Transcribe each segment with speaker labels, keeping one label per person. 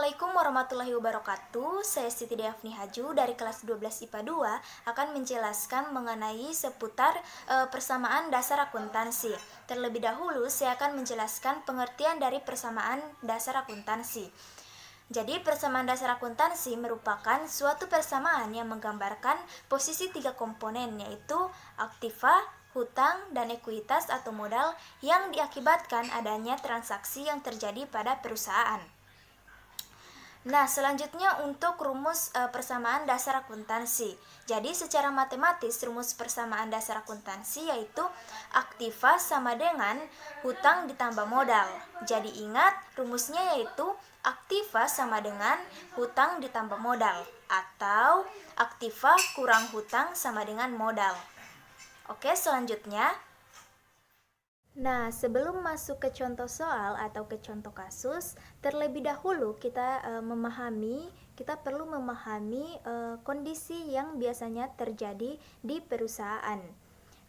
Speaker 1: Assalamualaikum warahmatullahi wabarakatuh. Saya Siti Deafni Haju dari kelas 12 IPA 2 akan menjelaskan mengenai seputar persamaan dasar akuntansi. Terlebih dahulu saya akan menjelaskan pengertian dari persamaan dasar akuntansi. Jadi persamaan dasar akuntansi merupakan suatu persamaan yang menggambarkan posisi tiga komponen, yaitu aktiva, hutang, dan ekuitas atau modal yang diakibatkan adanya transaksi yang terjadi pada perusahaan. Nah, selanjutnya untuk rumus persamaan dasar akuntansi. Jadi secara matematis rumus persamaan dasar akuntansi yaitu aktiva sama dengan hutang ditambah modal. Jadi ingat rumusnya yaitu aktiva sama dengan hutang ditambah modal atau aktiva kurang hutang sama dengan modal. Oke, selanjutnya. Nah, sebelum masuk ke contoh soal atau ke contoh kasus, terlebih dahulu kita perlu memahami kondisi yang biasanya terjadi di perusahaan.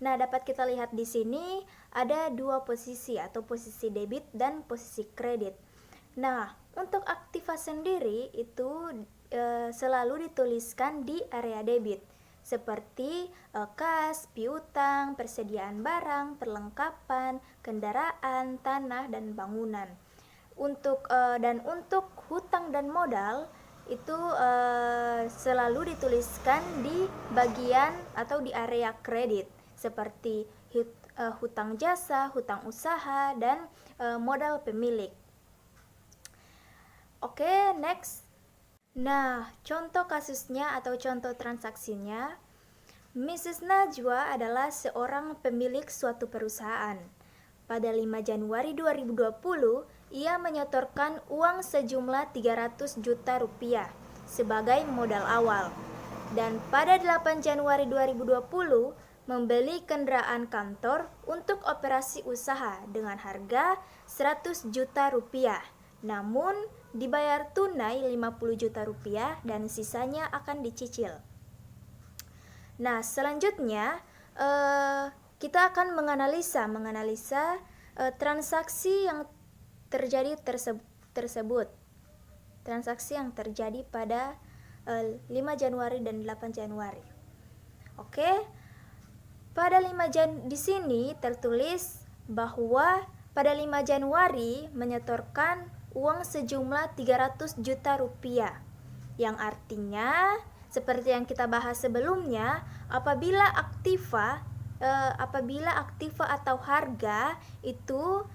Speaker 1: Nah, dapat kita lihat di sini ada dua posisi atau posisi debit dan posisi kredit. Nah, untuk aktiva sendiri itu selalu dituliskan di area debit, seperti kas, piutang, persediaan barang, perlengkapan, kendaraan, tanah, dan bangunan. Untuk hutang dan modal itu selalu dituliskan di bagian atau di area kredit, seperti hutang jasa, hutang usaha, dan modal pemilik. Oke, next. Nah, contoh kasusnya atau contoh transaksinya, Mrs. Najwa adalah seorang pemilik suatu perusahaan. Pada 5 Januari 2020, ia menyetorkan uang sejumlah 300 juta rupiah sebagai modal awal. Dan pada 8 Januari 2020, membeli kendaraan kantor untuk operasi usaha dengan harga 100 juta rupiah. Namun, dibayar tunai 50 juta rupiah dan sisanya akan dicicil. Nah, selanjutnya kita akan menganalisa transaksi yang terjadi tersebut. Transaksi yang terjadi pada 5 Januari dan 8 Januari. Oke. Pada di sini tertulis bahwa pada 5 Januari menyetorkan uang sejumlah 300 juta rupiah, yang artinya seperti yang kita bahas sebelumnya, apabila aktiva atau harga itu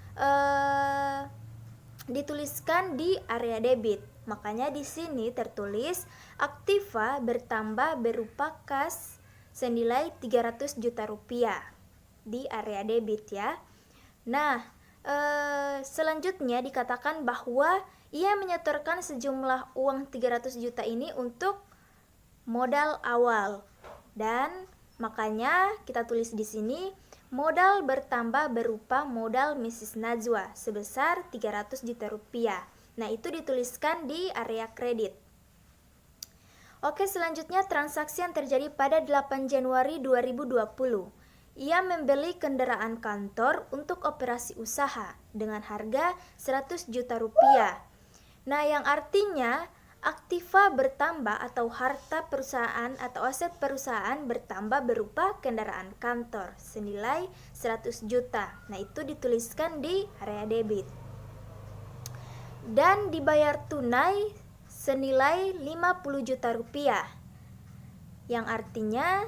Speaker 1: dituliskan di area debit, makanya di sini tertulis aktiva bertambah berupa kas senilai 300 juta rupiah di area debit ya. Nah, selanjutnya dikatakan bahwa ia menyetorkan sejumlah uang 300 juta ini untuk modal awal, dan makanya kita tulis di sini modal bertambah berupa modal Mrs. Najwa sebesar 300 juta rupiah. Nah, itu dituliskan di area kredit. Oke, selanjutnya transaksi yang terjadi pada 8 Januari 2020. Ia membeli kendaraan kantor untuk operasi usaha dengan harga 100 juta rupiah. Nah, yang artinya aktiva bertambah atau harta perusahaan atau aset perusahaan bertambah berupa kendaraan kantor senilai 100 juta. Nah, itu dituliskan di area debit. Dan dibayar tunai senilai 50 juta rupiah. Yang artinya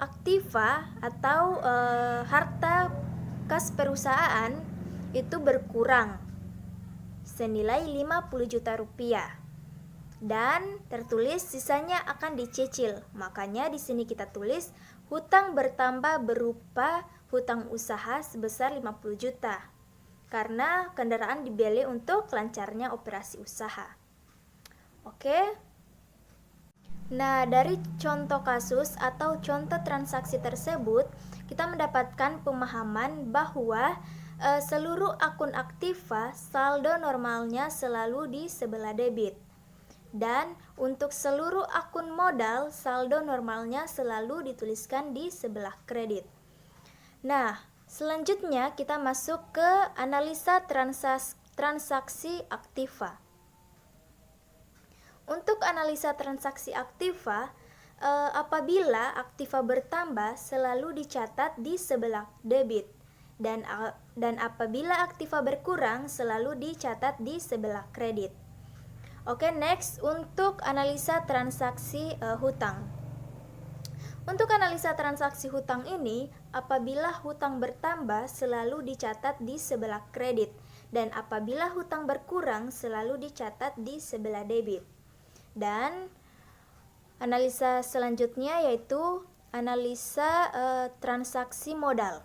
Speaker 1: aktiva atau harta kas perusahaan itu berkurang senilai 50 juta rupiah dan tertulis sisanya akan dicicil. Makanya di sini kita tulis hutang bertambah berupa hutang usaha sebesar 50 juta karena kendaraan dibeli untuk lancarnya operasi usaha. Oke. Nah, dari contoh kasus atau contoh transaksi tersebut, kita mendapatkan pemahaman bahwa seluruh akun aktiva saldo normalnya selalu di sebelah debit. Dan untuk seluruh akun modal, saldo normalnya selalu dituliskan di sebelah kredit. Nah, selanjutnya kita masuk ke analisa transaksi aktiva. Untuk analisa transaksi aktiva, apabila aktiva bertambah selalu dicatat di sebelah debit dan apabila aktiva berkurang selalu dicatat di sebelah kredit. Oke, next untuk analisa transaksi hutang. Untuk analisa transaksi hutang ini, apabila hutang bertambah selalu dicatat di sebelah kredit dan apabila hutang berkurang selalu dicatat di sebelah debit. Dan analisa selanjutnya yaitu analisa transaksi modal.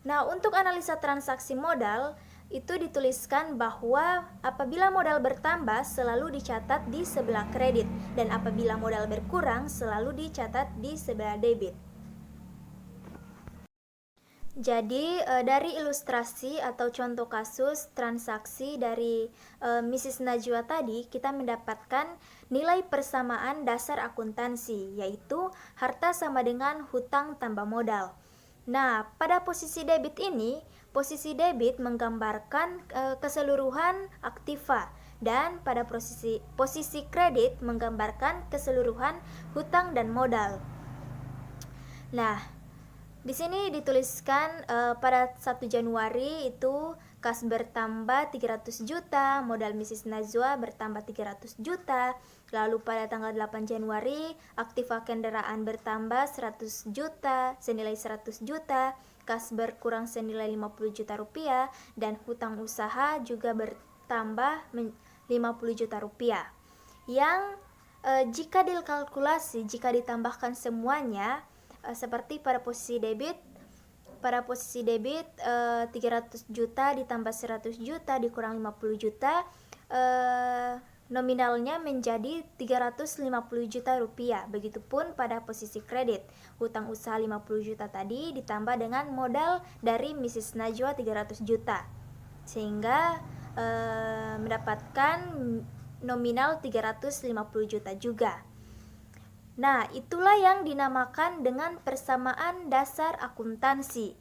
Speaker 1: Nah, untuk analisa transaksi modal itu dituliskan bahwa apabila modal bertambah selalu dicatat di sebelah kredit dan apabila modal berkurang selalu dicatat di sebelah debit. Jadi dari ilustrasi atau contoh kasus transaksi dari Mrs. Najwa tadi kita mendapatkan nilai persamaan dasar akuntansi, yaitu harta sama dengan hutang tambah modal. Nah, pada posisi debit ini, posisi debit menggambarkan keseluruhan aktiva dan pada posisi kredit menggambarkan keseluruhan hutang dan modal. Nah, di sini dituliskan pada 1 Januari itu kas bertambah 300 juta, modal Mrs. Najwa bertambah 300 juta. Lalu pada tanggal 8 Januari, aktiva kendaraan bertambah 100 juta, senilai 100 juta, kas berkurang senilai 50 juta rupiah, dan hutang usaha juga bertambah 50 juta rupiah. Yang jika dikalkulasi, jika ditambahkan semuanya, seperti pada posisi debit 300 juta ditambah 100 juta dikurang 50 juta, nominalnya menjadi 350 juta rupiah. Begitupun pada posisi kredit, hutang usaha 50 juta tadi ditambah dengan modal dari Mrs. Najwa 300 juta sehingga mendapatkan nominal 350 juta juga. Nah, iterlah yang dinamakan dengan persamaan dasar akuntansi,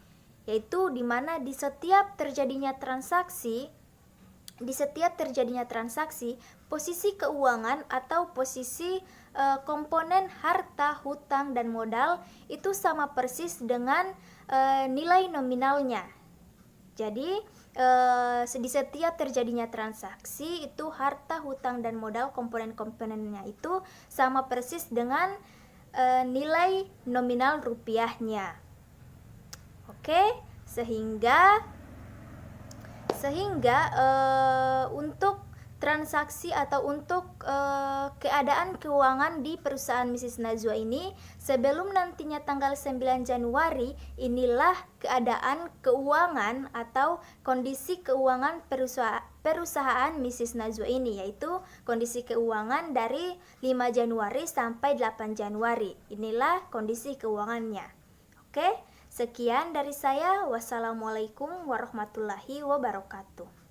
Speaker 1: yaitu di mana di setiap terjadinya transaksi, posisi keuangan atau posisi komponen harta, hutang, dan modal itu sama persis dengan nilai nominalnya. Jadi di setiap terjadinya transaksi itu harta, hutang, dan modal komponen-komponennya itu sama persis dengan nilai nominal rupiahnya. Oke, sehingga untuk transaksi atau untuk keadaan keuangan di perusahaan Mrs. Najwa ini sebelum nantinya tanggal 9 Januari, inilah keadaan keuangan atau kondisi keuangan perusahaan Mrs. Najwa ini, yaitu kondisi keuangan dari 5 Januari sampai 8 Januari. Inilah kondisi keuangannya. Oke, sekian dari saya. Wassalamualaikum warahmatullahi wabarakatuh.